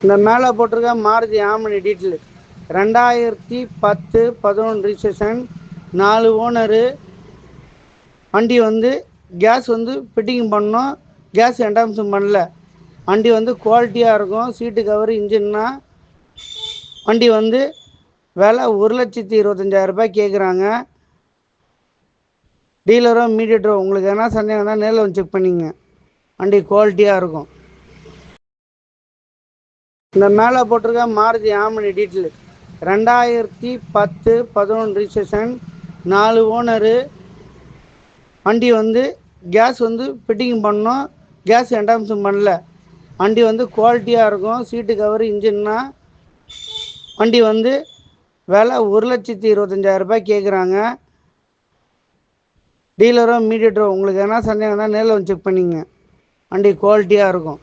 இந்த மேலே போட்டிருக்க மாருதி ஆமணி டீட்டெயில் 2010-11 ரிஜிஸ்ட்ரேஷன், 4 ஓனரு. வண்டி வந்து கேஸ் வந்து ஃபிட்டிங் பண்ணோம், கேஸ் என்டாம்ஸும் பண்ணல. வண்டி வந்து குவாலிட்டியாக இருக்கும். சீட்டு கவர், இன்ஜின்னா. வண்டி வந்து விலை 1,25,000 கேட்குறாங்க. டீலரோ மீடியேட்டரோ உங்களுக்கு என்ன சந்தேகம் தான் நேரில் வந்து செக் பண்ணிங்க. வண்டி குவாலிட்டியாக இருக்கும். இந்த மேலே போட்டிருக்க மாருதி ஆமணி டீட்டெயில் 2010-11 ரிஜிஸ்ட்ரேஷன், 4 ஓனரு. வண்டி வந்து கேஸ் வந்து ஃபிட்டிங் பண்ணோம், கேஸ் என்டாம்ஸும் பண்ணல. வண்டி வந்து குவாலிட்டியாக இருக்கும். சீட்டு கவர், இன்ஜின்னா. வண்டி வந்து விலை 1,25,000 கேட்குறாங்க. டீலரோ மீடியேட்டரோ உங்களுக்கு என்ன சந்தேகம் தான் நேரில் வந்து செக் பண்ணிங்க. வண்டி குவாலிட்டியாக இருக்கும்.